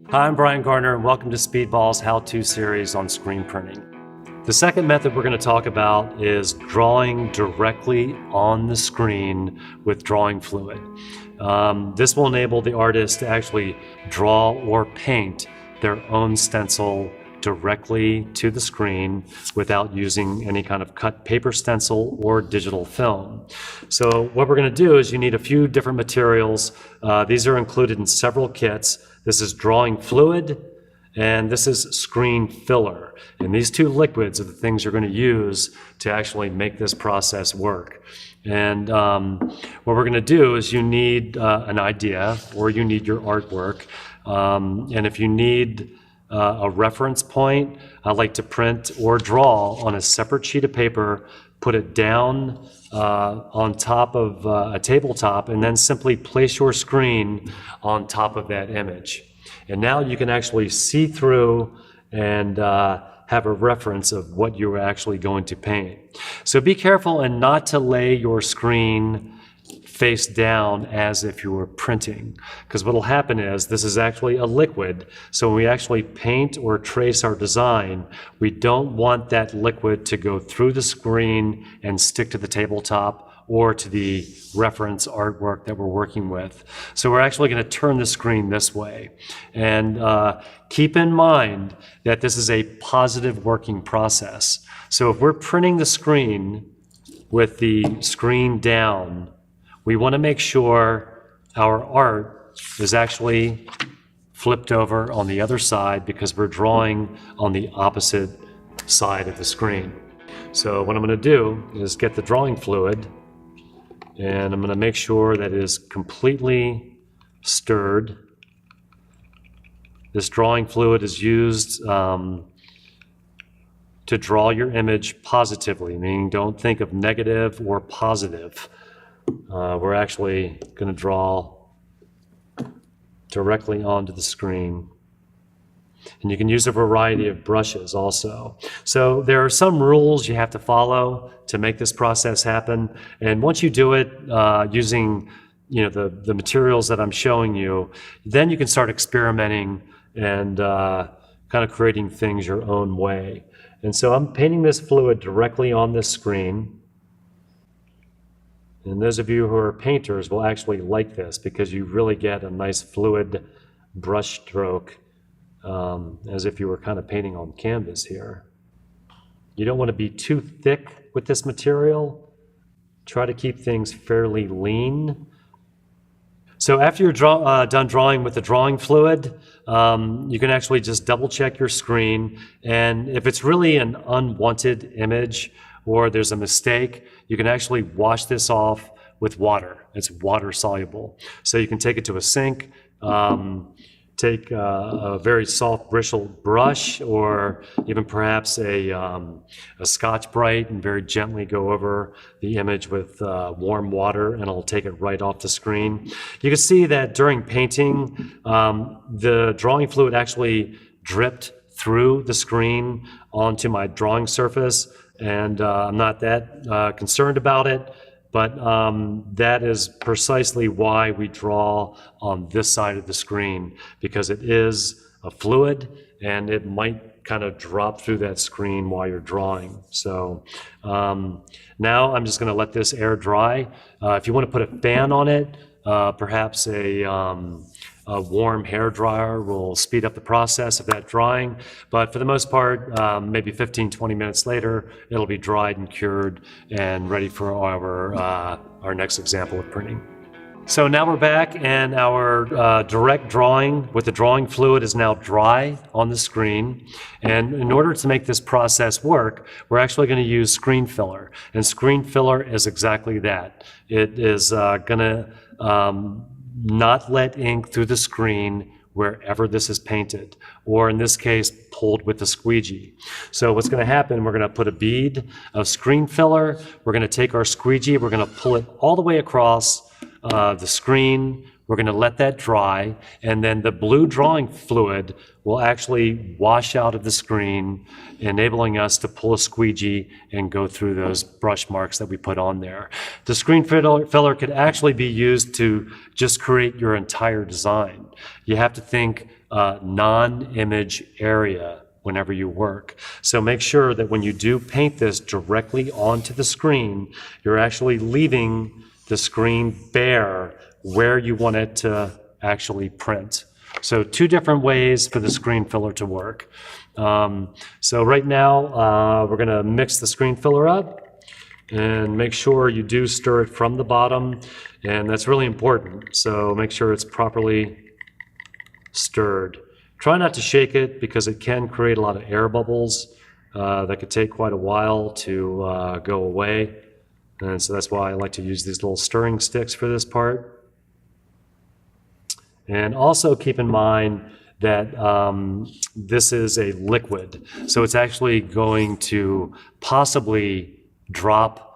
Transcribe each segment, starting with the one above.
Hi, I'm Brian Gardner, and welcome to Speedball's how-to series on screen printing. The second method we're going to talk about is drawing directly on the screen with drawing fluid. This will enable the artist to actually draw or paint their own stencil directly to the screen without using any kind of cut paper stencil or digital film. So what we're going to do is you need a few different materials. These are included in several kits. This is drawing fluid, and this is screen filler. And these two liquids are the things you're going to use to actually make this process work. And what we're going to do is you need an idea, or you need your artwork. And if you need a reference point, I like to print or draw on a separate sheet of paper, put it down on top of a tabletop, and then simply place your screen on top of that image. And now you can actually see through and have a reference of what you're actually going to paint. So be careful and not to lay your screen face down as if you were printing, because what will happen is this is actually a liquid. So when we actually paint or trace our design, we don't want that liquid to go through the screen and stick to the tabletop or to the reference artwork that we're working with. So we're actually going to turn the screen this way. And keep in mind that this is a positive working process. So if we're printing the screen with the screen down, we want to make sure our art is actually flipped over on the other side because we're drawing on the opposite side of the screen. So what I'm going to do is get the drawing fluid, and I'm going to make sure that it is completely stirred. This drawing fluid is used to draw your image positively, meaning don't think of negative or positive. We're actually going to draw directly onto the screen. And you can use a variety of brushes also. So there are some rules you have to follow to make this process happen. And once you do it using the materials that I'm showing you, then you can start experimenting and kind of creating things your own way. And so I'm painting this fluid directly on this screen. And those of you who are painters will actually like this because you really get a nice fluid brush stroke as if you were kind of painting on canvas here. You don't want to be too thick with this material. Try to keep things fairly lean. So after you're done drawing with the drawing fluid, you can actually just double check your screen. And if it's really an unwanted image or there's a mistake, you can actually wash this off with water. It's water soluble. So you can take it to a sink, take a very soft bristle brush, or even perhaps a Scotch-Brite, and very gently go over the image with warm water, and it'll take it right off the screen. You can see that during painting, the drawing fluid actually dripped through the screen onto my drawing surface, and I'm not that concerned about it. But that is precisely why we draw on this side of the screen, because it is a fluid and it might kind of drop through that screen while you're drawing. So now I'm just going to let this air dry. If you want to put a fan on it, perhaps a warm hair dryer will speed up the process of that drying. But for the most part, maybe 15-20 minutes later, it'll be dried and cured and ready for our next example of printing. So now we're back, and our direct drawing with the drawing fluid is now dry on the screen. And in order to make this process work, we're actually going to use screen filler. And screen filler is exactly that. It is going to not let ink through the screen wherever this is painted, or in this case, pulled with a squeegee. So what's going to happen, we're going to put a bead of screen filler, we're going to take our squeegee, we're going to pull it all the way across the screen We're going to let that dry, and then the blue drawing fluid will actually wash out of the screen, enabling us to pull a squeegee and go through those brush marks that we put on there. The screen filler could actually be used to just create your entire design. You have to think non-image area whenever you work. So make sure that when you do paint this directly onto the screen, you're actually leaving the screen bare where you want it to actually print. So two different ways for the screen filler to work. So right now, we're gonna mix the screen filler up and make sure you do stir it from the bottom, and that's really important. So make sure it's properly stirred. Try not to shake it because it can create a lot of air bubbles that could take quite a while to go away. And so that's why I like to use these little stirring sticks for this part. And also keep in mind that this is a liquid. So it's actually going to possibly drop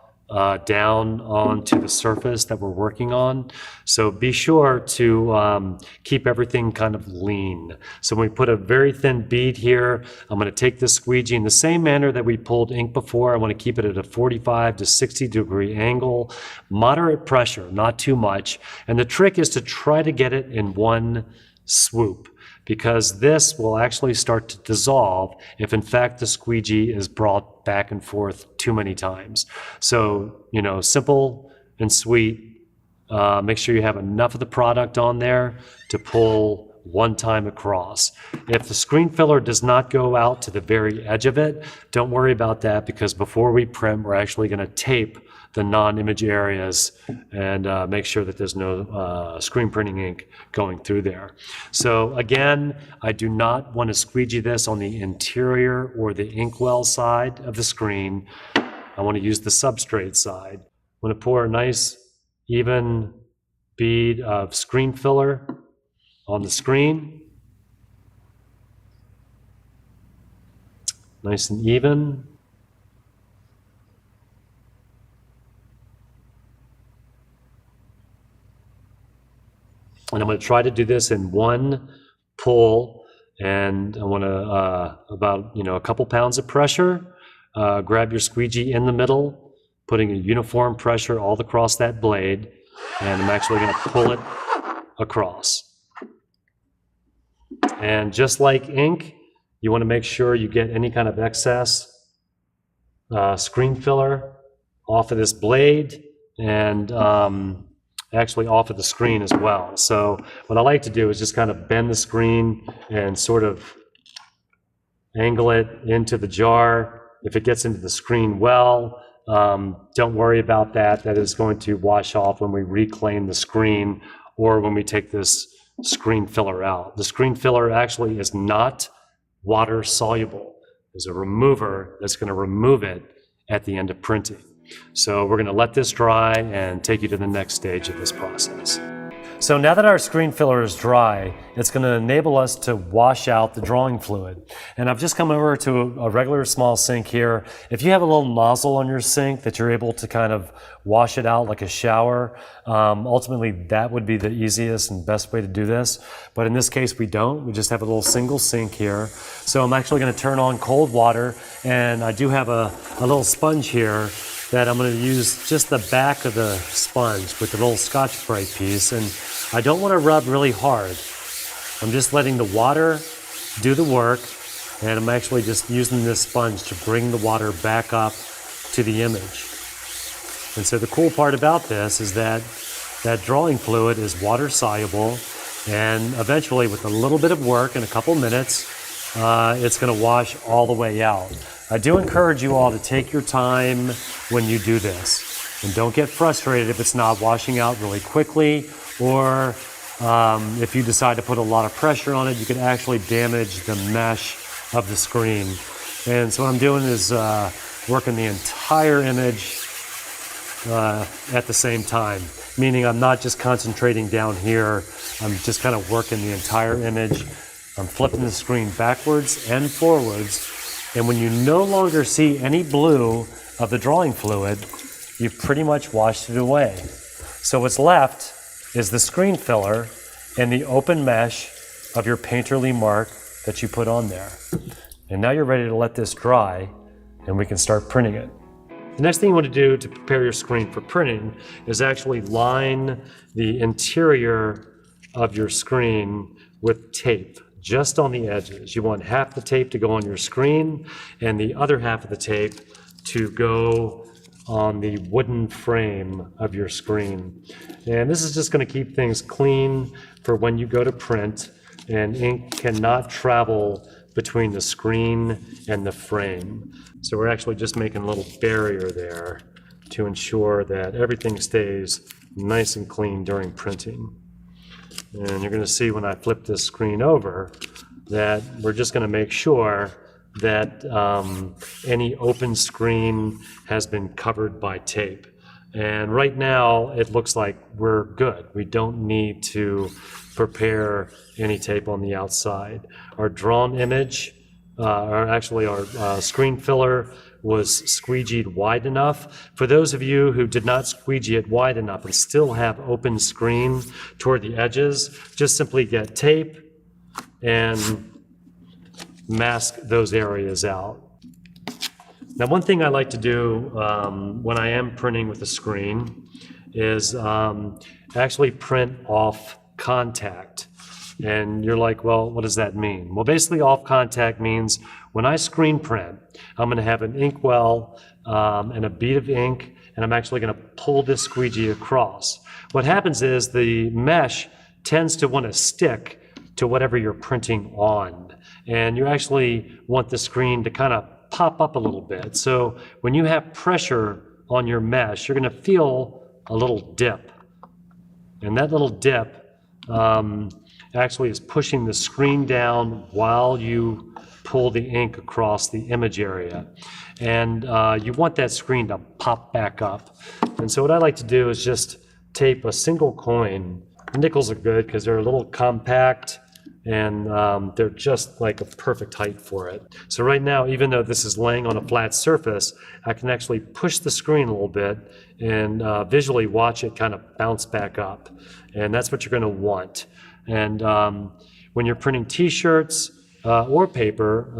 down onto the surface that we're working on. So be sure to keep everything kind of lean. So when we put a very thin bead here, I'm going to take this squeegee in the same manner that we pulled ink before. I want to keep it at a 45 to 60 degree angle, moderate pressure, not too much. And the trick is to try to get it in one swoop, because this will actually start to dissolve if in fact the squeegee is brought back and forth too many times. So, you know, simple and sweet. Make sure you have enough of the product on there to pull one time across. If the screen filler does not go out to the very edge of it, don't worry about that, because before we print, we're actually going to tape the non-image areas and make sure that there's no screen printing ink going through there. So again, I do not want to squeegee this on the interior or the inkwell side of the screen. I want to use the substrate side. I want to pour a nice even bead of screen filler on the screen. Nice and even. And I'm going to try to do this in one pull, and I want to about a couple pounds of pressure. Grab your squeegee in the middle, putting a uniform pressure all across that blade, and I'm actually going to pull it across. And just like ink, you want to make sure you get any kind of excess screen filler off of this blade and actually off of the screen as well. So what I like to do is just kind of bend the screen and sort of angle it into the jar. If it gets into the screen well, don't worry about that. That is going to wash off when we reclaim the screen or when we take this screen filler out. The screen filler actually is not water soluble. There's a remover that's going to remove it at the end of printing. So we're going to let this dry and take you to the next stage of this process. So now that our screen filler is dry, it's going to enable us to wash out the drawing fluid. And I've just come over to a regular small sink here. If you have a little nozzle on your sink that you're able to kind of wash it out like a shower, ultimately that would be the easiest and best way to do this. But in this case we don't. We just have a little single sink here. So I'm actually going to turn on cold water, and I do have a little sponge here that I'm going to use just the back of the sponge with the little Scotch-Brite piece, and I don't want to rub really hard. I'm just letting the water do the work, and I'm actually just using this sponge to bring the water back up to the image. And so the cool part about this is that that drawing fluid is water soluble, and eventually with a little bit of work in a couple minutes, it's going to wash all the way out. I do encourage you all to take your time when you do this, and don't get frustrated if it's not washing out really quickly, or if you decide to put a lot of pressure on it, you could actually damage the mesh of the screen. And so what I'm doing is working the entire image at the same time, meaning I'm not just concentrating down here, I'm just kind of working the entire image. I'm flipping the screen backwards and forwards. And when you no longer see any blue of the drawing fluid, you've pretty much washed it away. So what's left is the screen filler and the open mesh of your painterly mark that you put on there. And now you're ready to let this dry and we can start printing it. The next thing you want to do to prepare your screen for printing is actually line the interior of your screen with tape, just on the edges. You want half the tape to go on your screen and the other half of the tape to go on the wooden frame of your screen. And this is just going to keep things clean for when you go to print, and ink cannot travel between the screen and the frame. So we're actually just making a little barrier there to ensure that everything stays nice and clean during printing. And you're going to see when I flip this screen over that we're just going to make sure that any open screen has been covered by tape. And right now it looks like we're good. We don't need to prepare any tape on the outside. Our drawn image, or actually our screen filler, was squeegeed wide enough. For those of you who did not squeegee it wide enough and still have open screen toward the edges, just simply get tape and mask those areas out. Now, one thing I like to do when I am printing with a screen is actually print off contact. And you're like, well, what does that mean? Well, basically off contact means when I screen print, I'm going to have an inkwell and a bead of ink, and I'm actually going to pull this squeegee across. What happens is the mesh tends to want to stick to whatever you're printing on, and you actually want the screen to kind of pop up a little bit. So when you have pressure on your mesh, you're going to feel a little dip, and that little dip actually is pushing the screen down while you pull the ink across the image area. And you want that screen to pop back up. And so what I like to do is just tape a single coin. Nickels are good because they're a little compact and they're just like a perfect height for it. So right now, even though this is laying on a flat surface, I can actually push the screen a little bit and visually watch it kind of bounce back up. And that's what you're going to want. And when you're printing t-shirts or paper,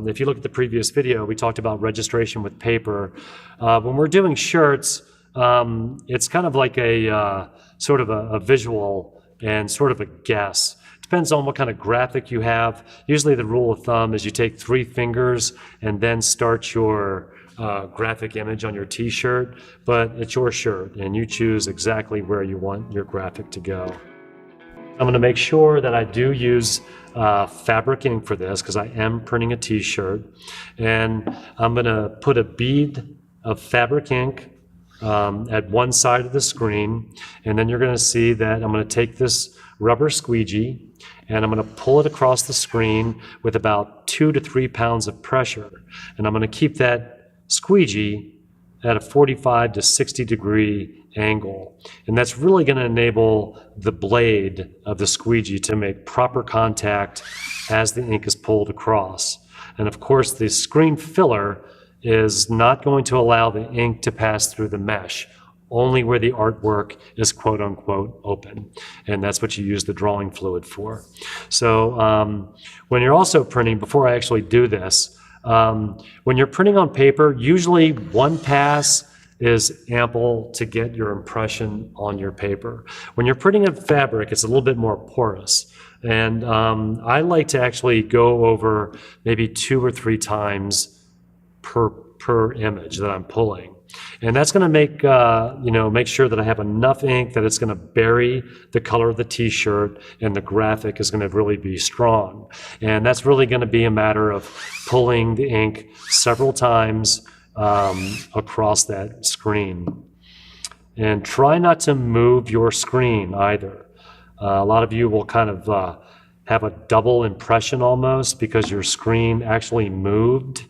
if you look at the previous video, we talked about registration with paper. When we're doing shirts, it's kind of like a sort of a visual and sort of a guess. Depends on what kind of graphic you have. Usually the rule of thumb is you take 3 fingers and then start your graphic image on your t-shirt, but it's your shirt and you choose exactly where you want your graphic to go. I'm going to make sure that I do use fabric ink for this because I am printing a t-shirt, and I'm going to put a bead of fabric ink at one side of the screen, and then you're going to see that I'm going to take this rubber squeegee and I'm going to pull it across the screen with about 2 to 3 pounds of pressure, and I'm going to keep that squeegee at a 45 to 60 degree angle. And that's really going to enable the blade of the squeegee to make proper contact as the ink is pulled across. And of course, the screen filler is not going to allow the ink to pass through the mesh, only where the artwork is quote unquote open. And that's what you use the drawing fluid for. So when you're also printing, before I actually do this, when you're printing on paper, usually one pass is ample to get your impression on your paper. When you're printing in fabric, it's a little bit more porous. And I like to actually go over maybe 2 or 3 times per image that I'm pulling. And that's going to make make sure that I have enough ink that it's going to bury the color of the t-shirt and the graphic is going to really be strong. And that's really going to be a matter of pulling the ink several times across that screen. And try not to move your screen either. A lot of you will kind of have a double impression almost because your screen actually moved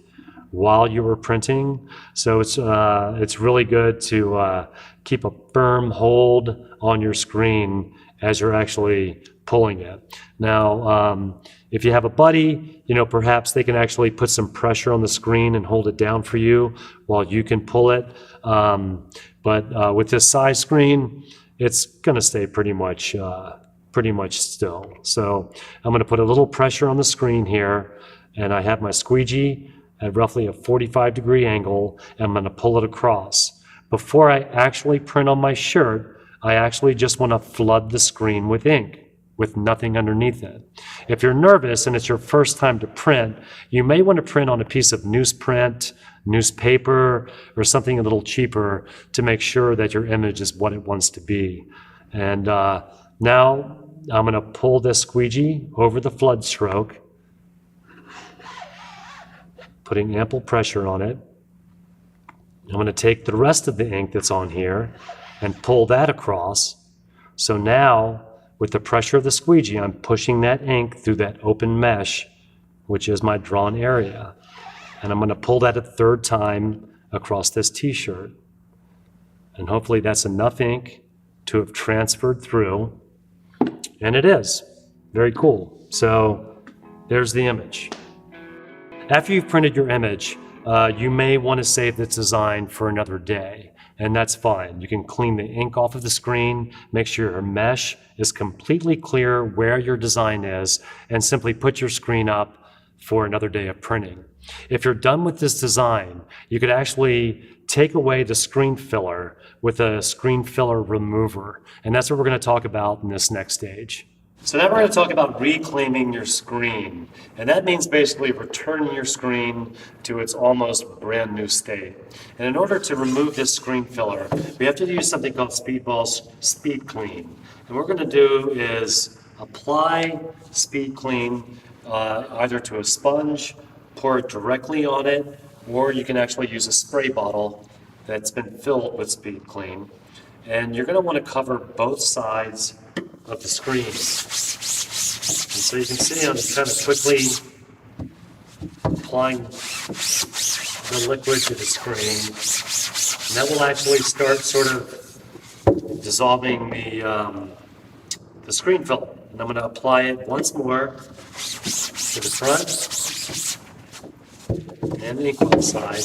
while you were printing. So it's really good to keep a firm hold on your screen as you're actually pulling it. Now, if you have a buddy, perhaps they can actually put some pressure on the screen and hold it down for you while you can pull it. But with this size screen, it's going to stay pretty much still. So I'm going to put a little pressure on the screen here, and I have my squeegee at roughly a 45-degree angle, and I'm going to pull it across. Before I actually print on my shirt, I actually just want to flood the screen with ink, with nothing underneath it. If you're nervous and it's your first time to print, you may want to print on a piece of newsprint, newspaper, or something a little cheaper to make sure that your image is what it wants to be. And now I'm going to pull this squeegee over the flood stroke, putting ample pressure on it. I'm going to take the rest of the ink that's on here and pull that across. So now, with the pressure of the squeegee, I'm pushing that ink through that open mesh, which is my drawn area. And I'm going to pull that a third time across this t-shirt. And hopefully that's enough ink to have transferred through. And it is. Very cool. So there's the image. After you've printed your image, you may want to save this design for another day, and that's fine. You can clean the ink off of the screen, make sure your mesh is completely clear where your design is, and simply put your screen up for another day of printing. If you're done with this design, you could actually take away the screen filler with a screen filler remover, and that's what we're going to talk about in this next stage. So now we're going to talk about reclaiming your screen, and that means basically returning your screen to its almost brand new state. And in order to remove this screen filler, we have to use something called Speedball's Speed Clean. And what we're going to do is apply Speed Clean either to a sponge, pour it directly on it, or you can actually use a spray bottle that's been filled with Speed Clean. And you're going to want to cover both sides of the screen. And so you can see I'm kind of quickly applying the liquid to the screen. And that will actually start sort of dissolving the screen filler. And I'm going to apply it once more to the front and the ink side.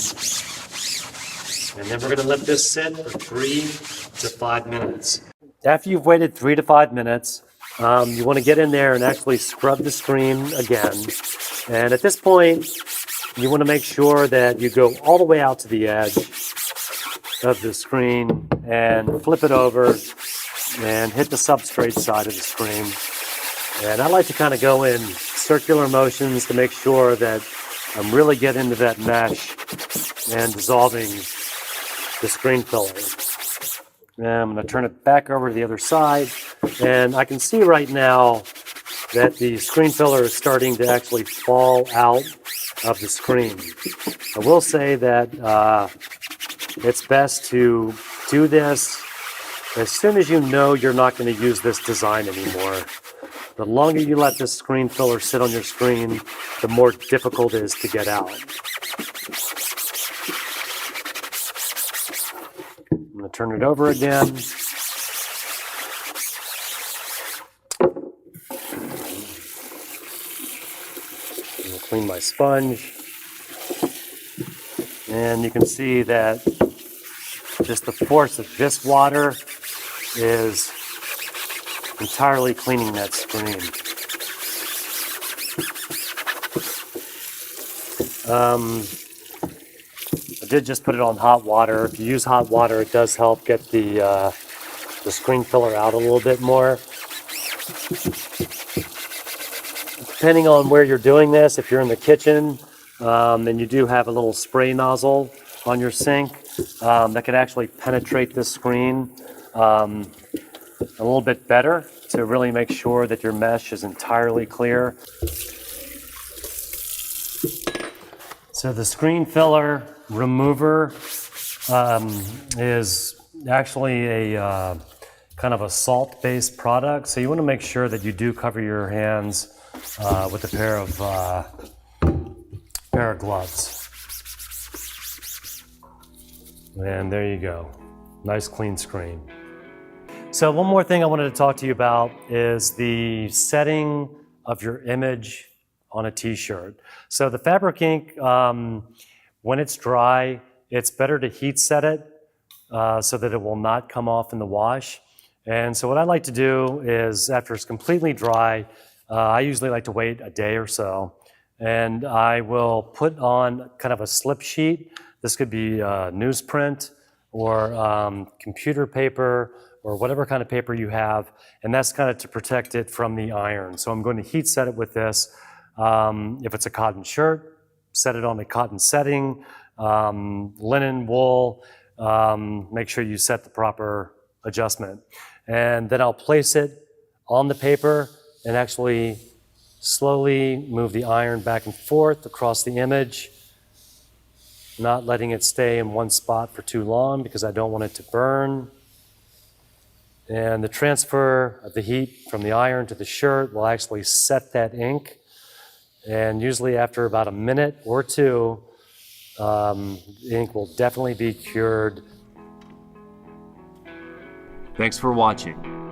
And then we're going to let this sit for 3 to 5 minutes. After you've waited 3 to 5 minutes, you want to get in there and actually scrub the screen again. And at this point, you want to make sure that you go all the way out to the edge of the screen and flip it over and hit the substrate side of the screen. And I like to kind of go in circular motions to make sure that I'm really getting into that mesh and dissolving the screen filler. And I'm going to turn it back over to the other side, and I can see right now that the screen filler is starting to actually fall out of the screen. I will say that it's best to do this as soon as you know you're not going to use this design anymore. The longer you let this screen filler sit on your screen, the more difficult it is to get out. I'm going to turn it over again. I'm going to clean my sponge. And you can see that just the force of this water is entirely cleaning that screen. I did just put it on hot water. If you use hot water, it does help get the screen filler out a little bit more. Depending on where you're doing this, if you're in the kitchen and you do have a little spray nozzle on your sink, that could actually penetrate this screen a little bit better to really make sure that your mesh is entirely clear. So the screen filler remover is actually a kind of a salt-based product. So you want to make sure that you do cover your hands with a pair of gloves. And there you go. Nice clean screen. So one more thing I wanted to talk to you about is the setting of your image on a t-shirt. So the fabric ink, when it's dry, it's better to heat set it so that it will not come off in the wash. And so what I like to do is, after it's completely dry, I usually like to wait a day or so, and I will put on kind of a slip sheet. This could be newsprint or computer paper or whatever kind of paper you have, and that's kind of to protect it from the iron. So I'm going to heat set it with this. If it's a cotton shirt, set it on a cotton setting. Linen, wool, make sure you set the proper adjustment. And then I'll place it on the paper and actually slowly move the iron back and forth across the image, not letting it stay in one spot for too long because I don't want it to burn. And the transfer of the heat from the iron to the shirt will actually set that ink. And usually after about a minute or two, the ink will definitely be cured. Thanks for watching.